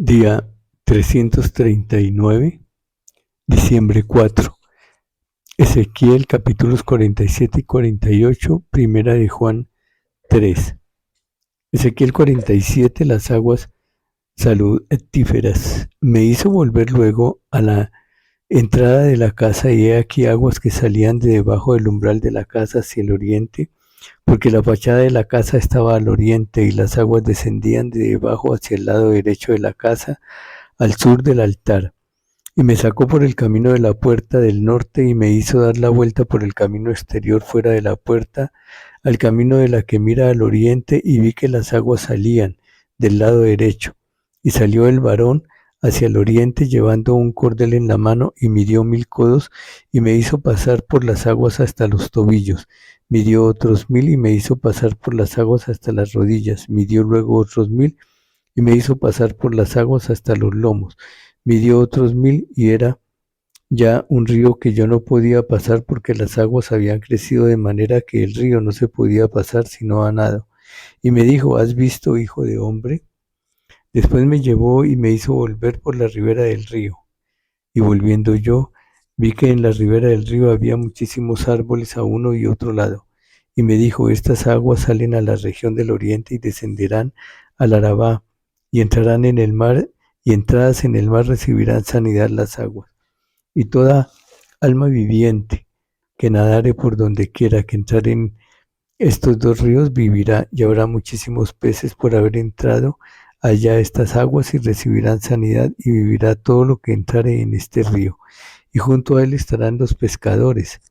Día 339, diciembre 4. Ezequiel capítulos 47 y 48, primera de Juan 3. Ezequiel 47, las aguas salutíferas. Me hizo volver luego a la entrada de la casa y he aquí aguas que salían de debajo del umbral de la casa hacia el oriente, porque la fachada de la casa estaba al oriente y las aguas descendían de debajo hacia el lado derecho de la casa, al sur del altar. Y me sacó por el camino de la puerta del norte y me hizo dar la vuelta por el camino exterior fuera de la puerta, al camino de la que mira al oriente, y vi que las aguas salían del lado derecho. Y salió el varón hacia el oriente llevando un cordel en la mano y midió 1000 codos y me hizo pasar por las aguas hasta los tobillos. Midió otros 1000 y me hizo pasar por las aguas hasta las rodillas. Midió luego otros 1000 y me hizo pasar por las aguas hasta los lomos. Midió otros 1000 y era ya un río que yo no podía pasar porque las aguas habían crecido de manera que el río no se podía pasar sino a nado. Y me dijo: ¿has visto, hijo de hombre? Después me llevó y me hizo volver por la ribera del río. Y volviendo yo, vi que en la ribera del río había muchísimos árboles a uno y otro lado. Y me dijo: estas aguas salen a la región del oriente y descenderán al Arabá, y entrarán en el mar, y entradas en el mar recibirán sanidad las aguas. Y toda alma viviente que nadare por donde quiera que entrar en estos dos ríos vivirá, y habrá muchísimos peces por haber entrado allá estas aguas, y recibirán sanidad, y vivirá todo lo que entrare en este río. Y junto a él estarán los pescadores,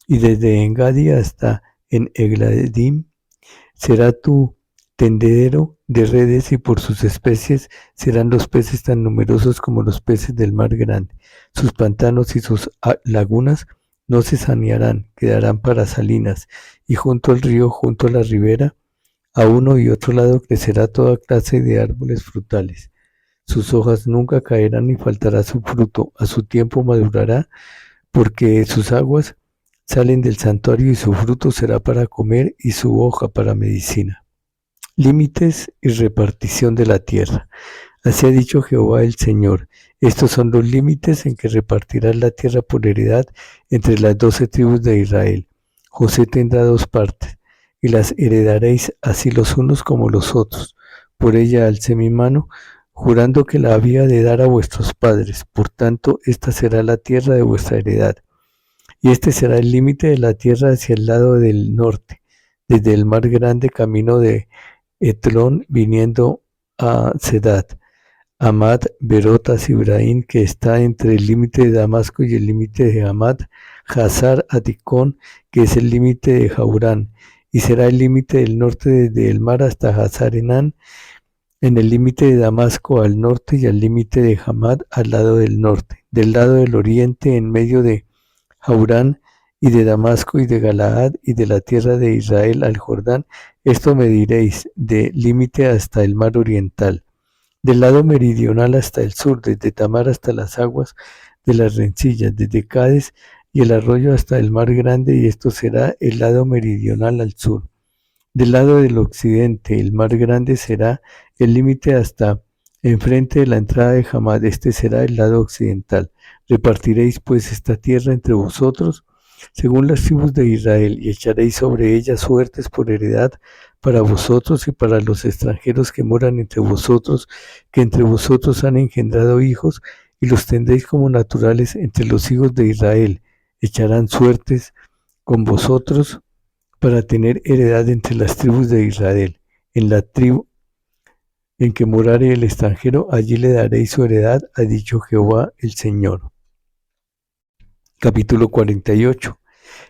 y desde Engadi hasta en Egladim será tu tendedero de redes, y por sus especies serán los peces tan numerosos como los peces del mar grande. Sus pantanos y sus lagunas no se sanearán, quedarán para salinas, y junto al río, junto a la ribera, a uno y otro lado crecerá toda clase de árboles frutales. Sus hojas nunca caerán ni faltará su fruto, a su tiempo madurará, porque sus aguas salen del santuario y su fruto será para comer y su hoja para medicina. Límites y repartición de la tierra. Así ha dicho Jehová el Señor: estos son los límites en que repartirás la tierra por heredad entre las 12 tribus de Israel. José tendrá 2 partes, y las heredaréis así los unos como los otros. Por ella alcé mi mano, jurando que la había de dar a vuestros padres. Por tanto, esta será la tierra de vuestra heredad. Y este será el límite de la tierra hacia el lado del norte, desde el mar grande, camino de Etlón, viniendo a Sedad, Amad, Berotas, Ibrahim, que está entre el límite de Damasco y el límite de Amad, Hazar Aticón, que es el límite de Jaurán, y será el límite del norte desde el mar hasta Hazar Enán, en el límite de Damasco al norte, y al límite de Hamad al lado del norte, del lado del oriente en medio de Jaurán y de Damasco y de Galaad y de la tierra de Israel al Jordán. Esto mediréis de límite hasta el mar oriental, del lado meridional hasta el sur, desde Tamar hasta las aguas de las rencillas, desde Cades y el arroyo hasta el mar grande, y esto será el lado meridional al sur. Del lado del occidente, el mar grande será el límite hasta enfrente de la entrada de Hamad, este será el lado occidental. Repartiréis pues esta tierra entre vosotros según las tribus de Israel, y echaréis sobre ella suertes por heredad para vosotros y para los extranjeros que moran entre vosotros, que entre vosotros han engendrado hijos, y los tendréis como naturales entre los hijos de Israel. Echarán suertes con vosotros para tener heredad entre las tribus de Israel. En la tribu en que morare el extranjero, allí le daréis su heredad, ha dicho Jehová el Señor. Capítulo 48.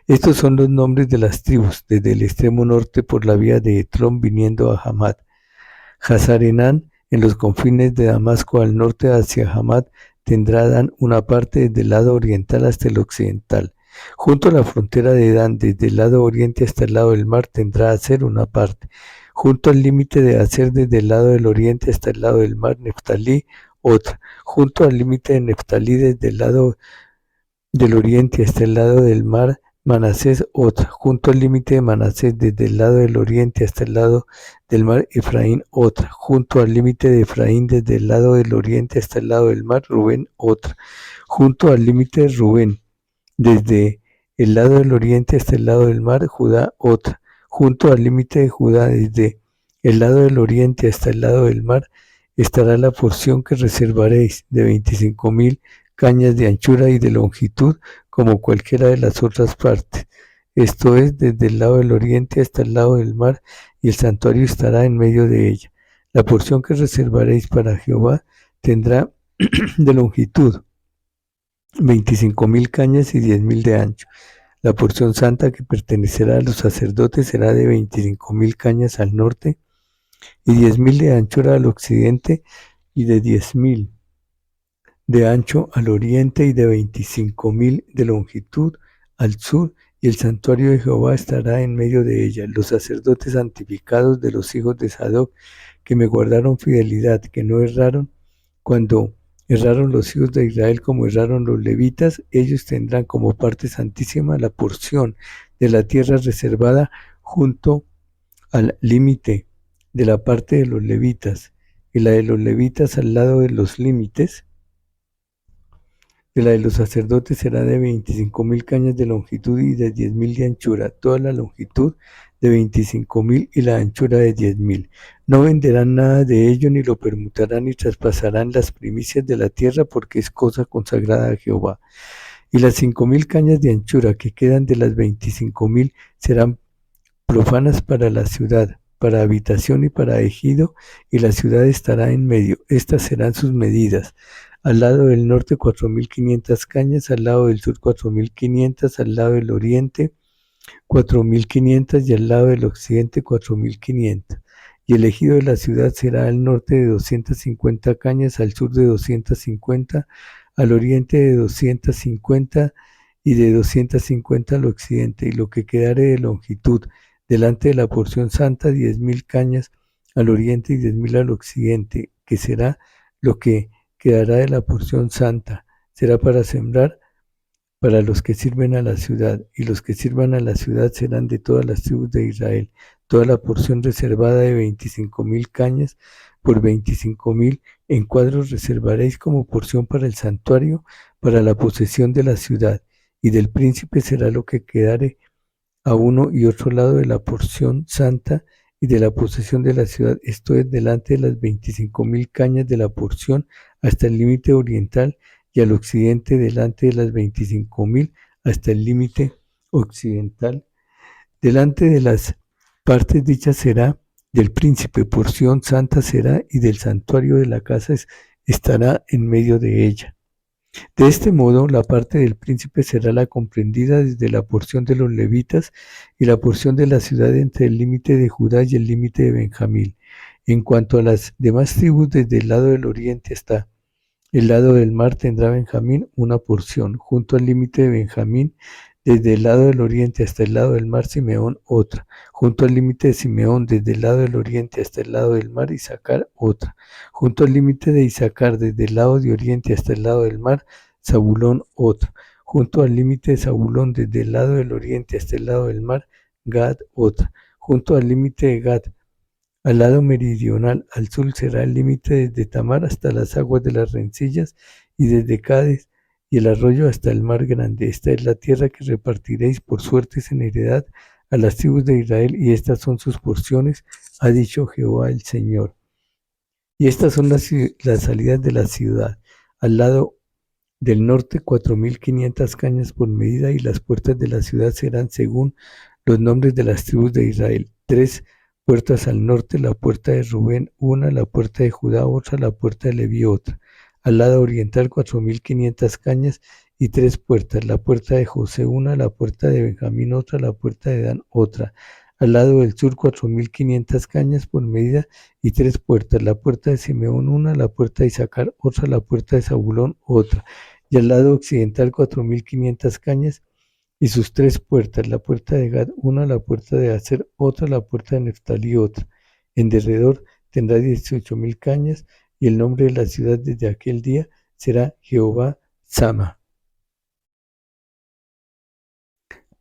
Estos son los nombres de las tribus, desde el extremo norte por la vía de Etrón viniendo a Hamad. Hazar Enán, en los confines de Damasco al norte hacia Hamad, tendrá Dan una parte desde el lado oriental hasta el occidental. Junto a la frontera de Dan, desde el lado oriente hasta el lado del mar, tendrá Aser una parte. Junto al límite de Aser, desde el lado del oriente hasta el lado del mar, Neftalí otra. Junto al límite de Neftalí, desde el lado del oriente hasta el lado del mar, Manasés otra, junto al límite de Manasés desde el lado del oriente hasta el lado del mar. Efraín otra, junto al límite de Efraín desde el lado del oriente hasta el lado del mar. Rubén otra, junto al límite de Rubén desde el lado del oriente hasta el lado del mar. Judá otra, junto al límite de Judá desde el lado del oriente hasta el lado del mar estará la porción que reservaréis de 25,000 cañas de anchura y de longitud, como cualquiera de las otras partes. Esto es, desde el lado del oriente hasta el lado del mar, y el santuario estará en medio de ella. La porción que reservaréis para Jehová tendrá de longitud 25,000 cañas y 10,000 de ancho. La porción santa que pertenecerá a los sacerdotes será de 25,000 cañas al norte y 10,000 de anchura al occidente y de 10,000 de ancho al oriente y de 25,000 de longitud al sur, y el santuario de Jehová estará en medio de ella. Los sacerdotes santificados de los hijos de Sadoc, que me guardaron fidelidad, que no erraron cuando erraron los hijos de Israel como erraron los levitas, ellos tendrán como parte santísima la porción de la tierra reservada junto al límite de la parte de los levitas, y la de los levitas al lado de los límites de la de los sacerdotes será de 25,000 cañas de longitud y de 10,000 de anchura, toda la longitud de 25,000 y la anchura de 10,000. No venderán nada de ello, ni lo permutarán, ni traspasarán las primicias de la tierra, porque es cosa consagrada a Jehová. Y las 5,000 cañas de anchura que quedan de las 25,000 serán profanas para la ciudad, para habitación y para ejido, y la ciudad estará en medio. Estas serán sus medidas: al lado del norte 4,500 cañas, al lado del sur 4,500, al lado del oriente 4,500 y al lado del occidente 4,500. Y el ejido de la ciudad será al norte de 250 cañas, al sur de 250, al oriente de 250 y de 250 al occidente. Y lo que quedare de longitud delante de la porción santa, 10,000 cañas al oriente y 10,000 al occidente, que será lo que quedará de la porción santa. Será para sembrar para los que sirven a la ciudad, y los que sirvan a la ciudad serán de todas las tribus de Israel. Toda la porción reservada de 25,000 cañas por 25,000 en cuadros reservaréis como porción para el santuario, para la posesión de la ciudad, y del príncipe será lo que quedare a uno y otro lado de la porción santa y de la posesión de la ciudad, esto es, delante de las 25,000 cañas de la porción hasta el límite oriental, y al occidente delante de las 25,000 hasta el límite occidental. Delante de las partes dichas será del príncipe, porción santa será, y del santuario de la casa estará en medio de ella. De este modo, la parte del príncipe será la comprendida desde la porción de los levitas y la porción de la ciudad entre el límite de Judá y el límite de Benjamín. En cuanto a las demás tribus, desde el lado del oriente hasta el lado del mar tendrá Benjamín una porción, junto al límite de Benjamín, desde el lado del oriente hasta el lado del mar. Simeón otra, junto al límite de Simeón, desde el lado del oriente hasta el lado del mar. Isaacar otra, junto al límite de Isaacar, desde el lado de oriente hasta el lado del mar. Zabulón otra, junto al límite de Zabulón, desde el lado del oriente hasta el lado del mar. Gad otra, junto al límite de Gad, al lado meridional, al sur será el límite desde Tamar hasta las aguas de las rencillas, y desde Cádiz y el arroyo hasta el mar grande. Esta es la tierra que repartiréis por suertes en heredad a las tribus de Israel, y estas son sus porciones, ha dicho Jehová el Señor. Y estas son las salidas de la ciudad: al lado del norte 4,500 cañas por medida, y las puertas de la ciudad serán según los nombres de las tribus de Israel: 3 puertas al norte, la puerta de Rubén una, la puerta de Judá otra, la puerta de Leví otra. Al lado oriental 4,500 cañas y 3 puertas: la puerta de José una, la puerta de Benjamín otra, la puerta de Dan otra. Al lado del sur 4,500 cañas por medida y 3 puertas: la puerta de Simeón una, la puerta de Isaacar otra, la puerta de Zabulón otra. Y al lado occidental 4,500 cañas y sus 3 puertas: la puerta de Gad una, la puerta de Aser otra, la puerta de Neftalí otra. En derredor tendrá 18,000 cañas, y el nombre de la ciudad desde aquel día será Jehová Sama.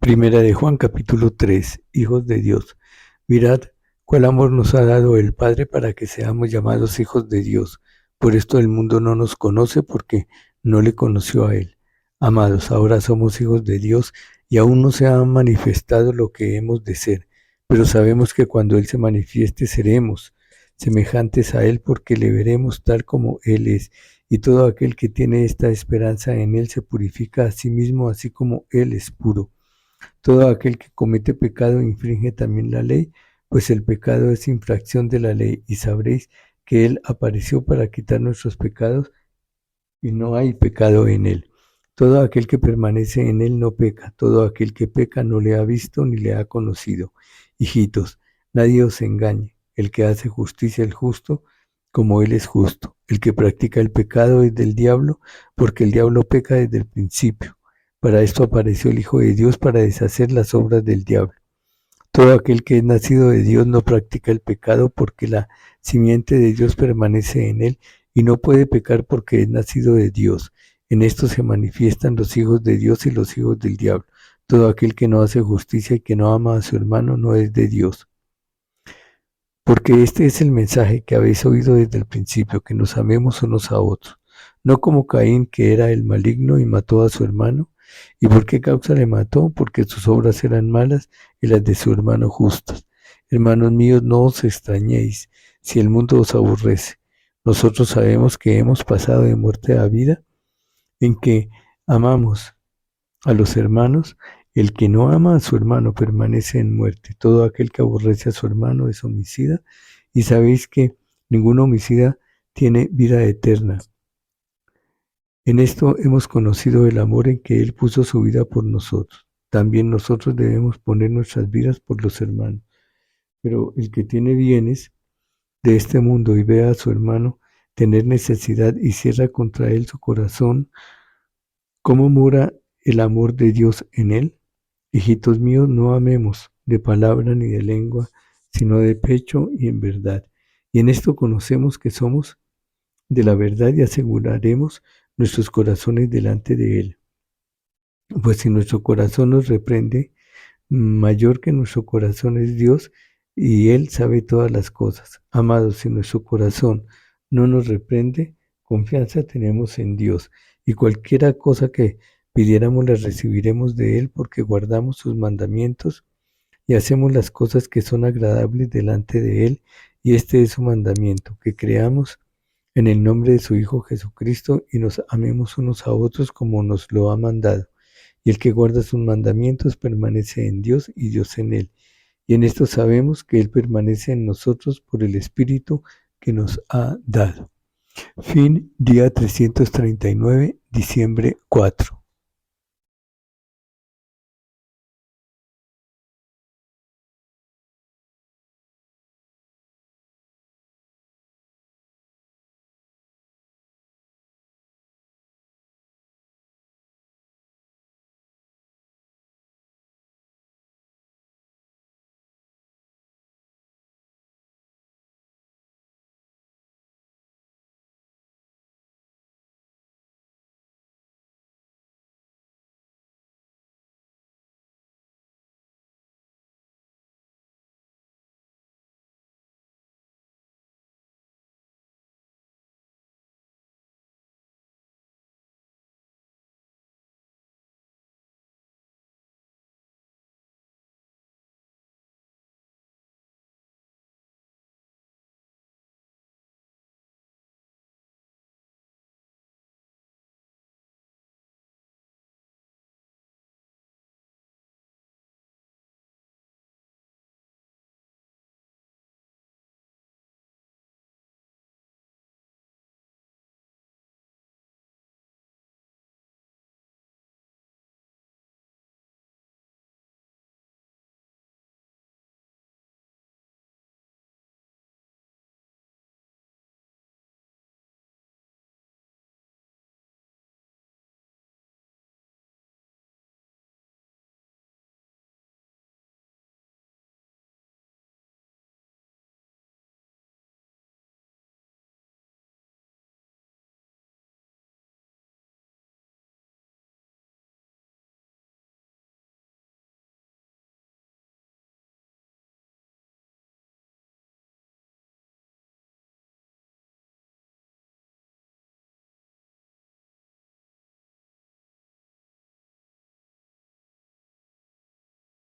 Primera de Juan capítulo 3, hijos de Dios. Mirad cuál amor nos ha dado el Padre para que seamos llamados hijos de Dios. Por esto el mundo no nos conoce porque no le conoció a Él. Amados, ahora somos hijos de Dios y aún no se ha manifestado lo que hemos de ser, pero sabemos que cuando Él se manifieste seremos semejantes a Él porque le veremos tal como Él es. Y todo aquel que tiene esta esperanza en Él se purifica a sí mismo así como Él es puro. Todo aquel que comete pecado infringe también la ley, pues el pecado es infracción de la ley, y sabréis que Él apareció para quitar nuestros pecados, y no hay pecado en Él. Todo aquel que permanece en Él no peca, todo aquel que peca no le ha visto ni le ha conocido. Hijitos, nadie os engañe, el que hace justicia es justo, como Él es justo. El que practica el pecado es del diablo, porque el diablo peca desde el principio. Para esto apareció el Hijo de Dios, para deshacer las obras del diablo. Todo aquel que es nacido de Dios no practica el pecado, porque la simiente de Dios permanece en él, y no puede pecar porque es nacido de Dios. En esto se manifiestan los hijos de Dios y los hijos del diablo. Todo aquel que no hace justicia y que no ama a su hermano no es de Dios. Porque este es el mensaje que habéis oído desde el principio, que nos amemos unos a otros. No como Caín, que era el maligno y mató a su hermano. ¿Y por qué causa le mató? Porque sus obras eran malas y las de su hermano justas. Hermanos míos, no os extrañéis si el mundo os aborrece. Nosotros sabemos que hemos pasado de muerte a vida, en que amamos a los hermanos. El que no ama a su hermano permanece en muerte. Todo aquel que aborrece a su hermano es homicida, y sabéis que ningún homicida tiene vida eterna. En esto hemos conocido el amor en que Él puso su vida por nosotros. También nosotros debemos poner nuestras vidas por los hermanos. Pero el que tiene bienes de este mundo y ve a su hermano tener necesidad y cierra contra él su corazón, ¿cómo mora el amor de Dios en él? Hijitos míos, no amemos de palabra ni de lengua, sino de pecho y en verdad. Y en esto conocemos que somos de la verdad y aseguraremos nuestros corazones delante de Él. Pues si nuestro corazón nos reprende, mayor que nuestro corazón es Dios, y Él sabe todas las cosas. Amados, si nuestro corazón no nos reprende, confianza tenemos en Dios, y cualquiera cosa que pidiéramos la recibiremos de Él, porque guardamos sus mandamientos y hacemos las cosas que son agradables delante de Él, y este es su mandamiento, que creamos en el nombre de su Hijo Jesucristo y nos amemos unos a otros como nos lo ha mandado. Y el que guarda sus mandamientos permanece en Dios y Dios en él. Y en esto sabemos que Él permanece en nosotros por el Espíritu que nos ha dado. Fin, día 339, diciembre 4.